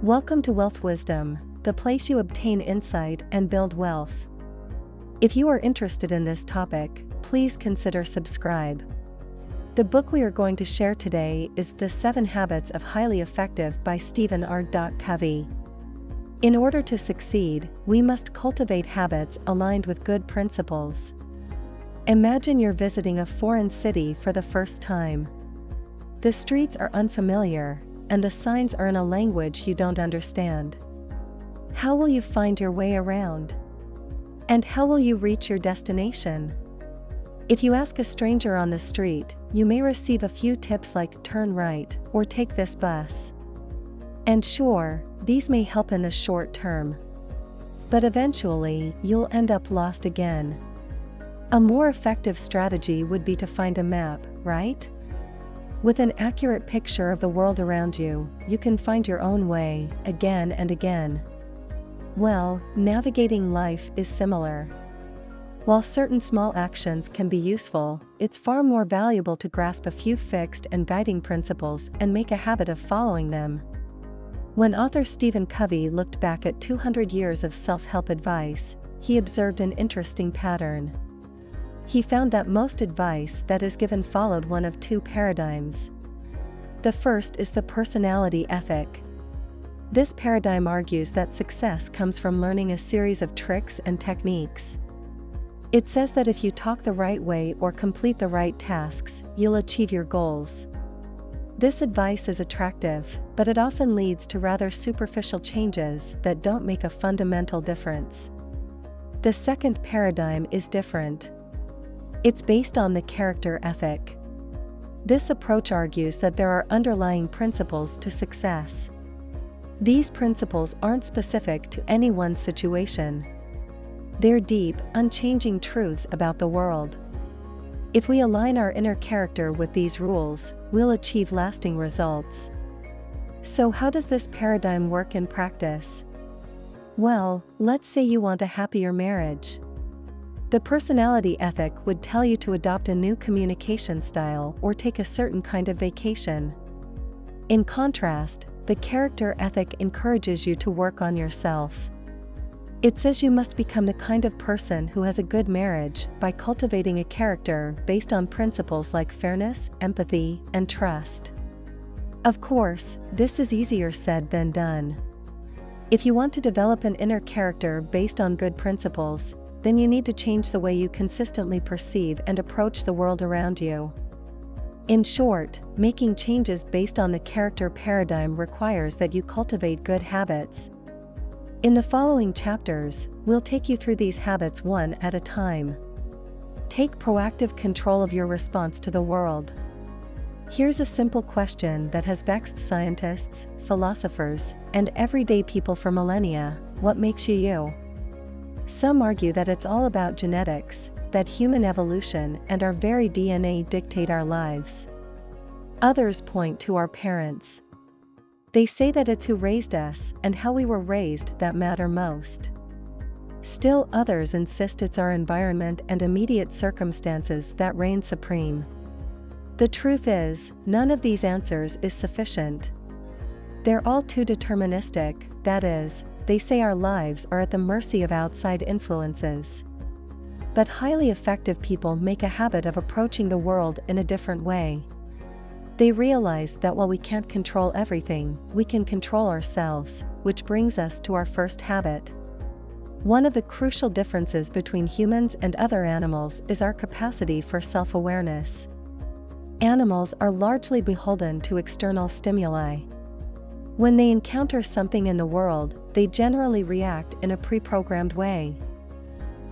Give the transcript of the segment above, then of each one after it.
Welcome to Wealth Wisdom, the place you obtain insight and build wealth. If you are interested in this topic, please consider subscribe. The book we are going to share today is The 7 Habits of Highly Effective by Stephen R.Covey. In order to succeed, we must cultivate habits aligned with good principles. Imagine you're visiting a foreign city for the first time. The streets are unfamiliar, and the signs are in a language you don't understand. How will you find your way around? And how will you reach your destination? If you ask a stranger on the street, you may receive a few tips like turn right or take this bus. And sure, these may help in the short term. But eventually, you'll end up lost again. A more effective strategy would be to find a map, right? With an accurate picture of the world around you, you can find your own way, again and again. Well, navigating life is similar. While certain small actions can be useful, it's far more valuable to grasp a few fixed and guiding principles and make a habit of following them. When author Stephen Covey looked back at 200 years of self-help advice, he observed an interesting pattern. He found that most advice that is given followed one of two paradigms. The first is the personality ethic. This paradigm argues that success comes from learning a series of tricks and techniques. It says that if you talk the right way or complete the right tasks, you'll achieve your goals. This advice is attractive, but it often leads to rather superficial changes that don't make a fundamental difference. The second paradigm is different. It's based on the character ethic. This approach argues that there are underlying principles to success. These principles aren't specific to any one situation. They're deep, unchanging truths about the world. If we align our inner character with these rules, we'll achieve lasting results. So how does this paradigm work in practice? Well, let's say you want a happier marriage. The personality ethic would tell you to adopt a new communication style or take a certain kind of vacation. In contrast, the character ethic encourages you to work on yourself. It says you must become the kind of person who has a good marriage by cultivating a character based on principles like fairness, empathy, and trust. Of course, this is easier said than done. If you want to develop an inner character based on good principles, then you need to change the way you consistently perceive and approach the world around you. In short, making changes based on the character paradigm requires that you cultivate good habits. In the following chapters, we'll take you through these habits one at a time. Take proactive control of your response to the world. Here's a simple question that has vexed scientists, philosophers, and everyday people for millennia: what makes you you? Some argue that it's all about genetics, that human evolution and our very DNA dictate our lives. Others point to our parents. They say that it's who raised us and how we were raised that matter most. Still others insist it's our environment and immediate circumstances that reign supreme. The truth is, none of these answers is sufficient. They're all too deterministic, that is, they say our lives are at the mercy of outside influences. But highly effective people make a habit of approaching the world in a different way. They realize that while we can't control everything, we can control ourselves, which brings us to our first habit. One of the crucial differences between humans and other animals is our capacity for self-awareness. Animals are largely beholden to external stimuli. When they encounter something in the world, they generally react in a pre-programmed way.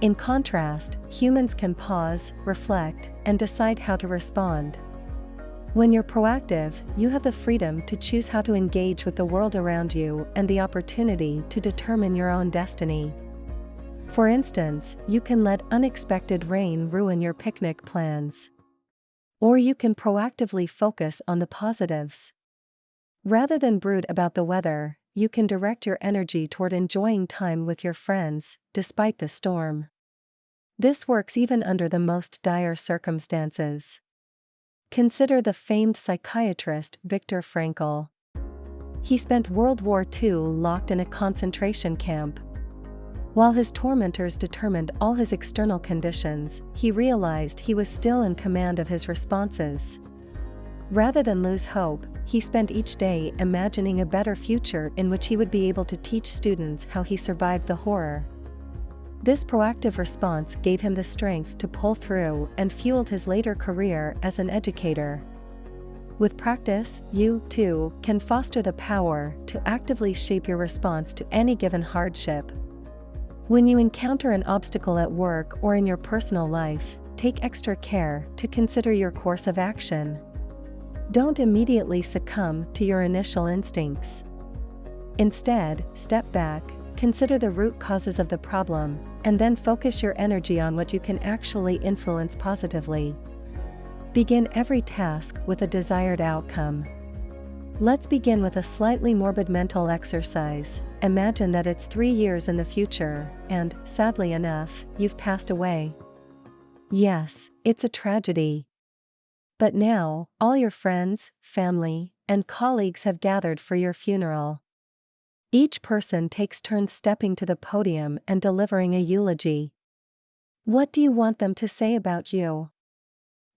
In contrast, humans can pause, reflect, and decide how to respond. When you're proactive, you have the freedom to choose how to engage with the world around you and the opportunity to determine your own destiny. For instance, you can let unexpected rain ruin your picnic plans. Or you can proactively focus on the positives. Rather than brood about the weather, you can direct your energy toward enjoying time with your friends, despite the storm. This works even under the most dire circumstances. Consider the famed psychiatrist Viktor Frankl. He spent World War II locked in a concentration camp. While his tormentors determined all his external conditions, he realized he was still in command of his responses. Rather than lose hope, he spent each day imagining a better future in which he would be able to teach students how he survived the horror. This proactive response gave him the strength to pull through and fueled his later career as an educator. With practice, you, too, can foster the power to actively shape your response to any given hardship. When you encounter an obstacle at work or in your personal life, take extra care to consider your course of action. Don't immediately succumb to your initial instincts. Instead, step back, consider the root causes of the problem, and then focus your energy on what you can actually influence positively. Begin every task with a desired outcome. Let's begin with a slightly morbid mental exercise. Imagine that it's 3 years in the future, and, sadly enough, you've passed away. Yes, it's a tragedy. But now, all your friends, family, and colleagues have gathered for your funeral. Each person takes turns stepping to the podium and delivering a eulogy. What do you want them to say about you?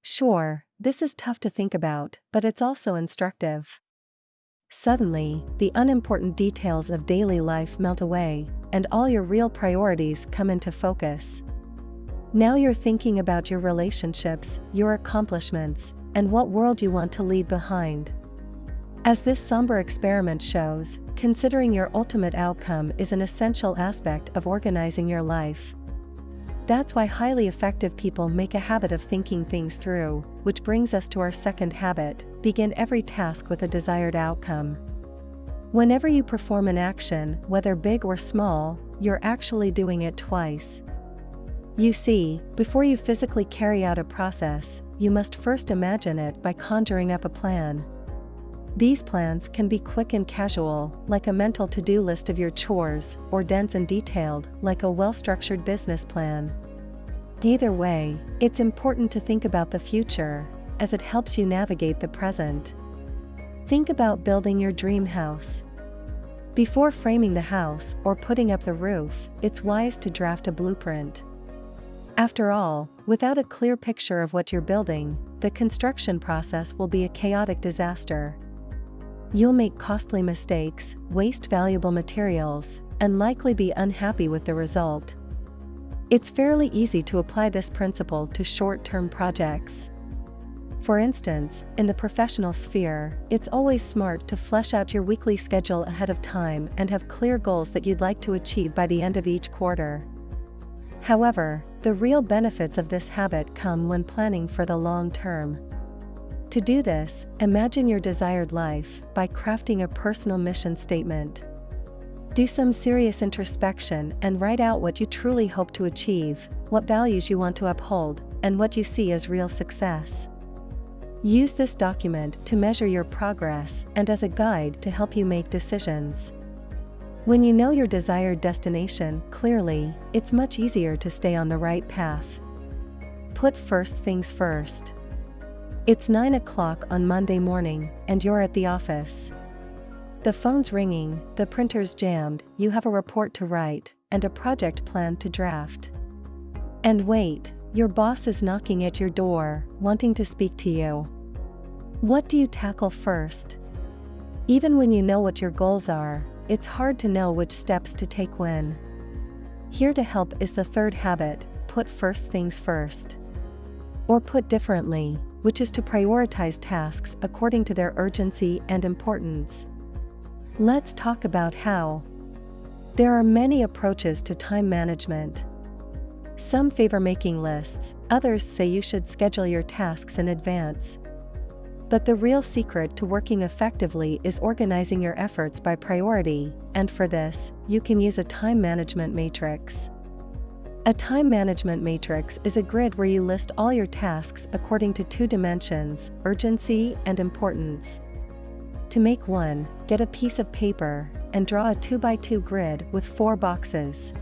Sure, this is tough to think about, but it's also instructive. Suddenly, the unimportant details of daily life melt away, and all your real priorities come into focus. Now you're thinking about your relationships, your accomplishments, and what world you want to leave behind. As this somber experiment shows, considering your ultimate outcome is an essential aspect of organizing your life. That's why highly effective people make a habit of thinking things through, which brings us to our second habit: begin every task with a desired outcome. Whenever you perform an action, whether big or small, you're actually doing it twice. You see, before you physically carry out a process, you must first imagine it by conjuring up a plan. These plans can be quick and casual, like a mental to-do list of your chores, or dense and detailed, like a well-structured business plan. Either way, it's important to think about the future, as it helps you navigate the present. Think about building your dream house. Before framing the house or putting up the roof, it's wise to draft a blueprint. After all, without a clear picture of what you're building, the construction process will be a chaotic disaster. You'll make costly mistakes, waste valuable materials, and likely be unhappy with the result. It's fairly easy to apply this principle to short-term projects. For instance, in the professional sphere, it's always smart to flesh out your weekly schedule ahead of time and have clear goals that you'd like to achieve by the end of each quarter. However, the real benefits of this habit come when planning for the long term. To do this, imagine your desired life by crafting a personal mission statement. Do some serious introspection and write out what you truly hope to achieve, what values you want to uphold, and what you see as real success. Use this document to measure your progress and as a guide to help you make decisions. When you know your desired destination clearly, it's much easier to stay on the right path. Put first things first. It's 9 o'clock on Monday morning, and you're at the office. The phone's ringing, the printer's jammed, you have a report to write, and a project plan to draft. And wait, your boss is knocking at your door, wanting to speak to you. What do you tackle first? Even when you know what your goals are, it's hard to know which steps to take when. Here to help is the third habit: put first things first. Or put differently, which is to prioritize tasks according to their urgency and importance. Let's talk about how. There are many approaches to time management. Some favor making lists, others say you should schedule your tasks in advance. But the real secret to working effectively is organizing your efforts by priority, and for this, you can use a time management matrix. A time management matrix is a grid where you list all your tasks according to two dimensions: urgency and importance. To make one, get a piece of paper and draw a 2x2 grid with 4 boxes.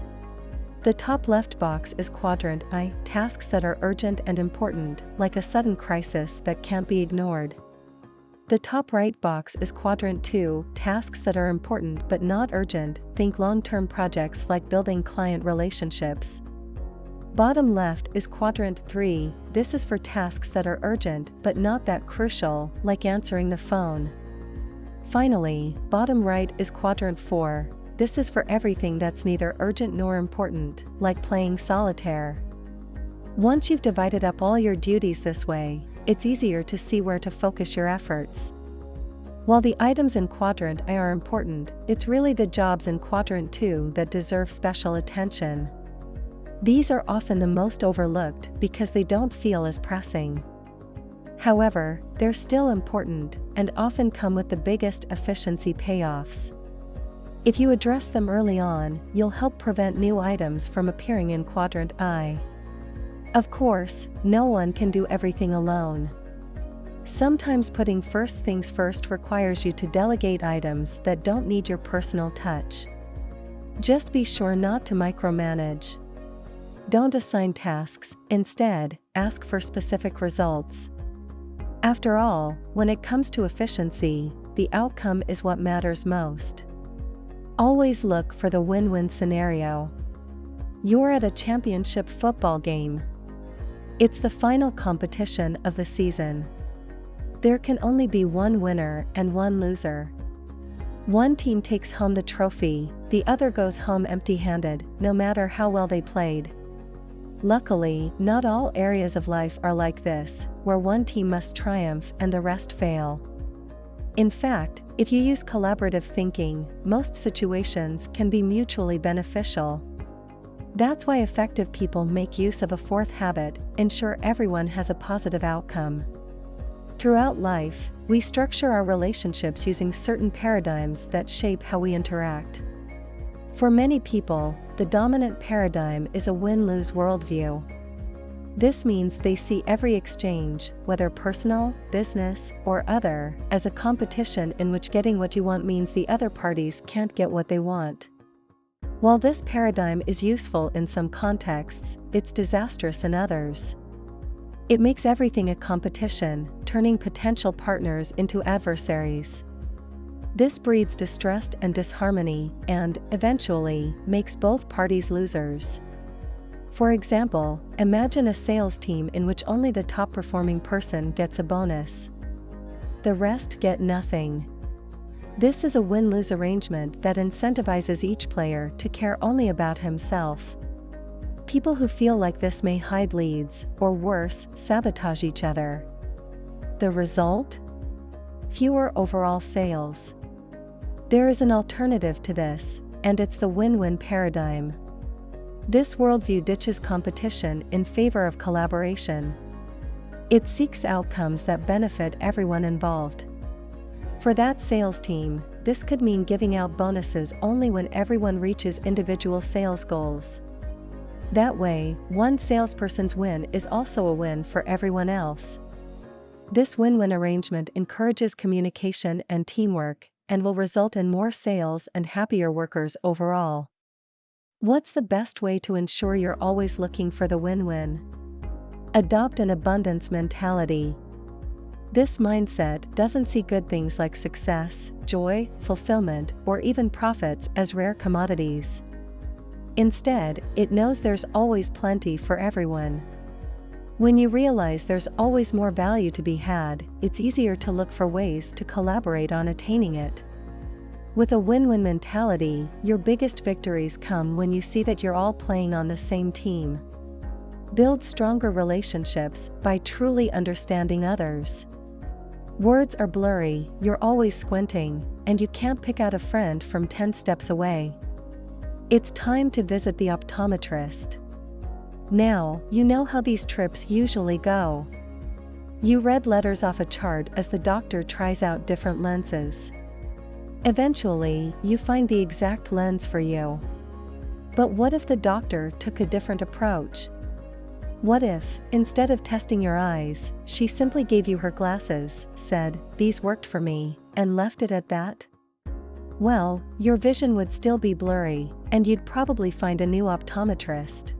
The top left box is quadrant I, tasks that are urgent and important, like a sudden crisis that can't be ignored. The top right box is quadrant 2, tasks that are important but not urgent. Think long-term projects like building client relationships. Bottom left is quadrant 3, this is for tasks that are urgent but not that crucial, like answering the phone. Finally, bottom right is quadrant 4, this is for everything that's neither urgent nor important, like playing solitaire. Once you've divided up all your duties this way, it's easier to see where to focus your efforts. While the items in quadrant I are important, it's really the jobs in quadrant 2 that deserve special attention. These are often the most overlooked because they don't feel as pressing. However, they're still important and often come with the biggest efficiency payoffs. If you address them early on, you'll help prevent new items from appearing in quadrant I. Of course, no one can do everything alone. Sometimes putting first things first requires you to delegate items that don't need your personal touch. Just be sure not to micromanage. Don't assign tasks, instead, ask for specific results. After all, when it comes to efficiency, the outcome is what matters most. Always look for the win-win scenario. You're at a championship football game. It's the final competition of the season. There can only be one winner and one loser. One team takes home the trophy, the other goes home empty-handed, no matter how well they played. Luckily, not all areas of life are like this, where one team must triumph and the rest fail. In fact, if you use collaborative thinking, most situations can be mutually beneficial. That's why effective people make use of a fourth habit: ensure everyone has a positive outcome. Throughout life, we structure our relationships using certain paradigms that shape how we interact. For many people, the dominant paradigm is a win-lose worldview. This means they see every exchange, whether personal, business, or other, as a competition in which getting what you want means the other parties can't get what they want. While this paradigm is useful in some contexts, it's disastrous in others. It makes everything a competition, turning potential partners into adversaries. This breeds distrust and disharmony and, eventually, makes both parties losers. For example, imagine a sales team in which only the top-performing person gets a bonus. The rest get nothing. This is a win-lose arrangement that incentivizes each player to care only about himself. People who feel like this may hide leads, or worse, sabotage each other. The result? Fewer overall sales. There is an alternative to this, and it's the win-win paradigm. This worldview ditches competition in favor of collaboration. It seeks outcomes that benefit everyone involved. For that sales team, this could mean giving out bonuses only when everyone reaches individual sales goals. That way, one salesperson's win is also a win for everyone else. This win-win arrangement encourages communication and teamwork, and will result in more sales and happier workers overall. What's the best way to ensure you're always looking for the win-win? Adopt an abundance mentality. This mindset doesn't see good things like success, joy, fulfillment, or even profits as rare commodities. Instead, it knows there's always plenty for everyone. When you realize there's always more value to be had, it's easier to look for ways to collaborate on attaining it. With a win-win mentality, your biggest victories come when you see that you're all playing on the same team. Build stronger relationships by truly understanding others. Words are blurry, you're always squinting, and you can't pick out a friend from 10 steps away. It's time to visit the optometrist. Now, you know how these trips usually go. You read letters off a chart as the doctor tries out different lenses. Eventually, you find the exact lens for you. But what if the doctor took a different approach? What if, instead of testing your eyes, she simply gave you her glasses, said, "These worked for me," and left it at that? Well, your vision would still be blurry, and you'd probably find a new optometrist.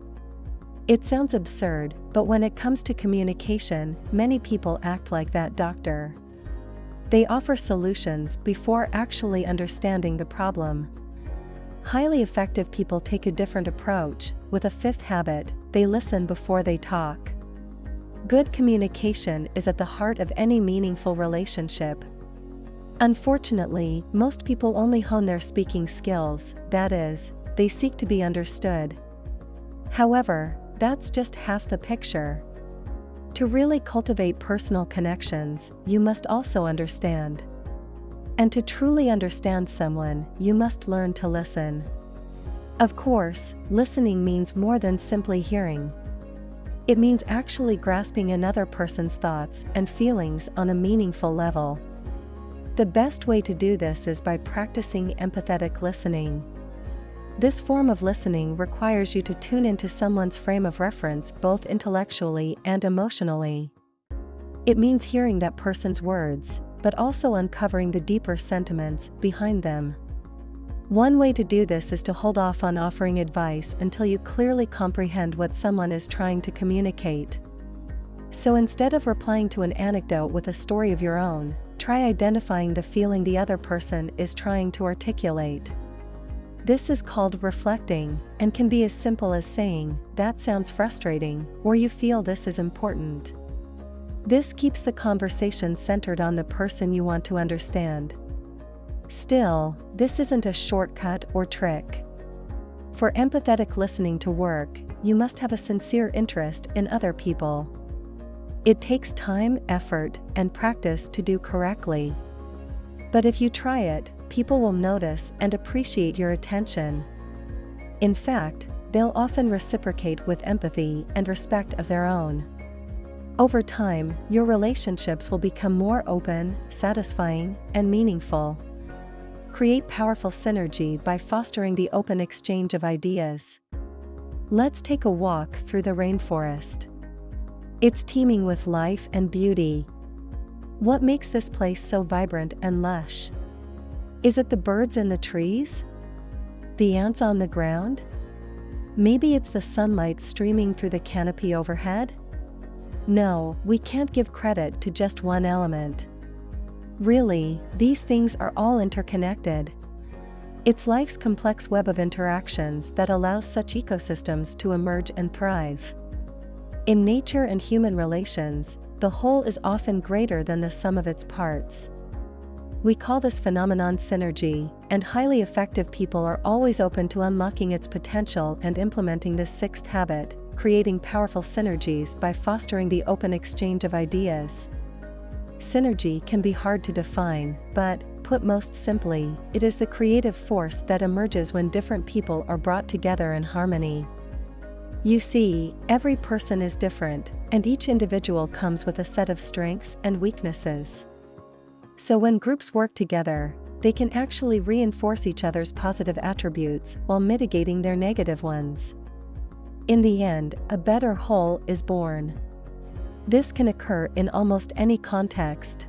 It sounds absurd, but when it comes to communication, many people act like that doctor. They offer solutions before actually understanding the problem. Highly effective people take a different approach. With a fifth habit, they listen before they talk. Good communication is at the heart of any meaningful relationship. Unfortunately, most people only hone their speaking skills, that is, they seek to be understood. However, that's just half the picture. To really cultivate personal connections, you must also understand. And to truly understand someone, you must learn to listen. Of course, listening means more than simply hearing. It means actually grasping another person's thoughts and feelings on a meaningful level. The best way to do this is by practicing empathetic listening. This form of listening requires you to tune into someone's frame of reference both intellectually and emotionally. It means hearing that person's words, but also uncovering the deeper sentiments behind them. One way to do this is to hold off on offering advice until you clearly comprehend what someone is trying to communicate. So instead of replying to an anecdote with a story of your own, try identifying the feeling the other person is trying to articulate. This is called reflecting, and can be as simple as saying, "That sounds frustrating," or "You feel this is important." This keeps the conversation centered on the person you want to understand. Still, this isn't a shortcut or trick. For empathetic listening to work, you must have a sincere interest in other people. It takes time, effort, and practice to do correctly. But if you try it, people will notice and appreciate your attention. In fact, they'll often reciprocate with empathy and respect of their own. Over time, your relationships will become more open, satisfying, and meaningful. Create powerful synergy by fostering the open exchange of ideas. Let's take a walk through the rainforest. It's teeming with life and beauty. What makes this place so vibrant and lush? Is it the birds in the trees? The ants on the ground? Maybe it's the sunlight streaming through the canopy overhead? No, we can't give credit to just one element. Really, these things are all interconnected. It's life's complex web of interactions that allows such ecosystems to emerge and thrive. In nature and human relations, the whole is often greater than the sum of its parts. We call this phenomenon synergy, and highly effective people are always open to unlocking its potential and implementing this sixth habit, creating powerful synergies by fostering the open exchange of ideas. Synergy can be hard to define, but, put most simply, it is the creative force that emerges when different people are brought together in harmony. You see, every person is different, and each individual comes with a set of strengths and weaknesses. So when groups work together, they can actually reinforce each other's positive attributes while mitigating their negative ones. In the end, a better whole is born. This can occur in almost any context.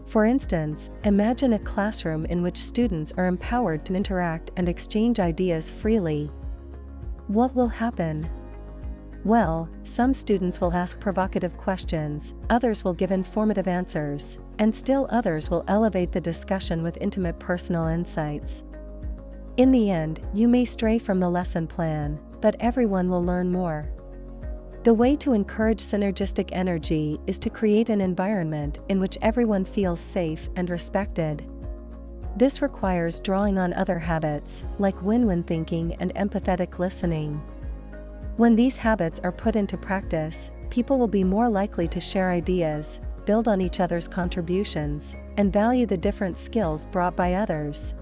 For instance, imagine a classroom in which students are empowered to interact and exchange ideas freely. What will happen? Well, some students will ask provocative questions, others will give informative answers, and still others will elevate the discussion with intimate personal insights. In the end, you may stray from the lesson plan, but everyone will learn more. The way to encourage synergistic energy is to create an environment in which everyone feels safe and respected. This requires drawing on other habits, like win-win thinking and empathetic listening. When these habits are put into practice, people will be more likely to share ideas, build on each other's contributions, and value the different skills brought by others.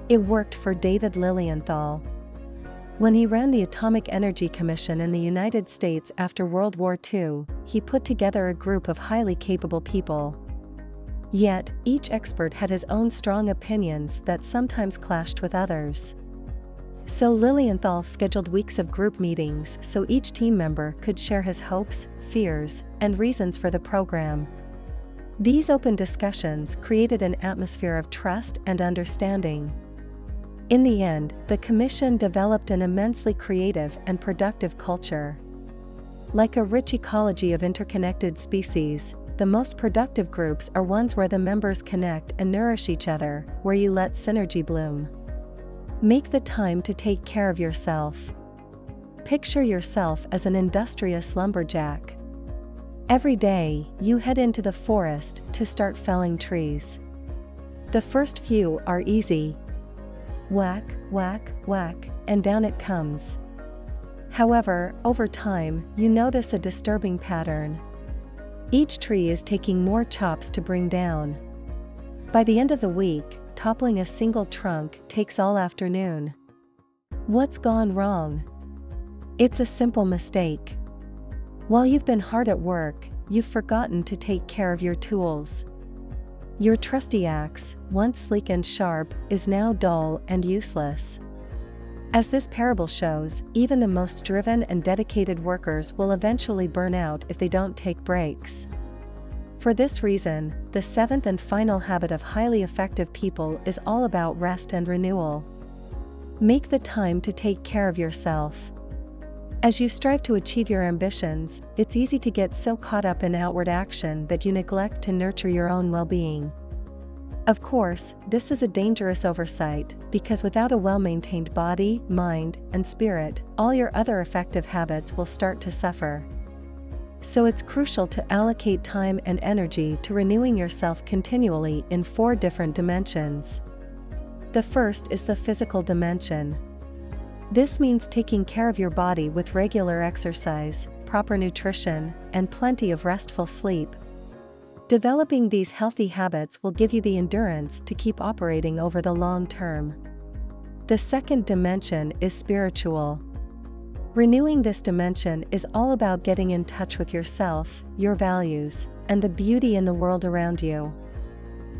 It worked for David Lilienthal. When he ran the Atomic Energy Commission in the United States after World War II, he put together a group of highly capable people. Yet, each expert had his own strong opinions that sometimes clashed with others. So Lilienthal scheduled weeks of group meetings so each team member could share his hopes, fears, and reasons for the program. These open discussions created an atmosphere of trust and understanding. In the end, the commission developed an immensely creative and productive culture. Like a rich ecology of interconnected species, the most productive groups are ones where the members connect and nourish each other, where you let synergy bloom. Make the time to take care of yourself. Picture yourself as an industrious lumberjack. Every day, you head into the forest to start felling trees. The first few are easy. Whack, whack, whack, and down it comes. However, over time, you notice a disturbing pattern. Each tree is taking more chops to bring down. By the end of the week, toppling a single trunk takes all afternoon. What's gone wrong? It's a simple mistake. While you've been hard at work, you've forgotten to take care of your tools. Your trusty axe, once sleek and sharp, is now dull and useless. As this parable shows, even the most driven and dedicated workers will eventually burn out if they don't take breaks. For this reason, the seventh and final habit of highly effective people is all about rest and renewal. Make the time to take care of yourself. As you strive to achieve your ambitions, it's easy to get so caught up in outward action that you neglect to nurture your own well-being. Of course, this is a dangerous oversight, because without a well-maintained body, mind, and spirit, all your other effective habits will start to suffer. So it's crucial to allocate time and energy to renewing yourself continually in 4 different dimensions. The first is the physical dimension. This means taking care of your body with regular exercise, proper nutrition, and plenty of restful sleep. Developing these healthy habits will give you the endurance to keep operating over the long term. The second dimension is spiritual. Renewing this dimension is all about getting in touch with yourself, your values, and the beauty in the world around you.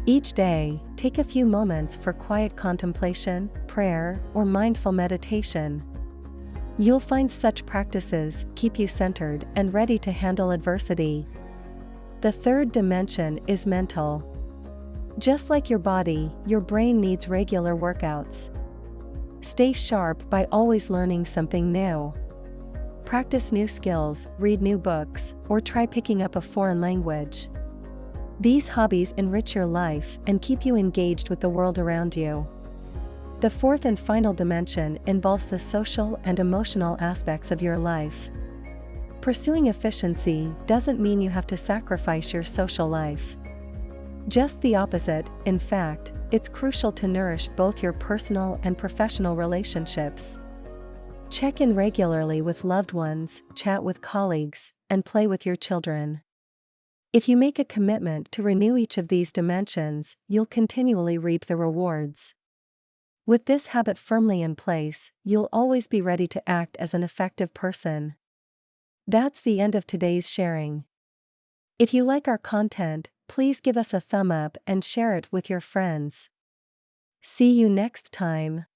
Each day, take a few moments for quiet contemplation, prayer, or mindful meditation. You'll find such practices keep you centered and ready to handle adversity. The third dimension is mental. Just like your body, your brain needs regular workouts. Stay sharp by always learning something new. Practice new skills, read new books, or try picking up a foreign language. These hobbies enrich your life and keep you engaged with the world around you. The fourth and final dimension involves the social and emotional aspects of your life. Pursuing efficiency doesn't mean you have to sacrifice your social life. Just the opposite, in fact, it's crucial to nourish both your personal and professional relationships. Check in regularly with loved ones, chat with colleagues, and play with your children. If you make a commitment to renew each of these dimensions, you'll continually reap the rewards. With this habit firmly in place, you'll always be ready to act as an effective person. That's the end of today's sharing. If you like our content, please give us a thumb up and share it with your friends. See you next time.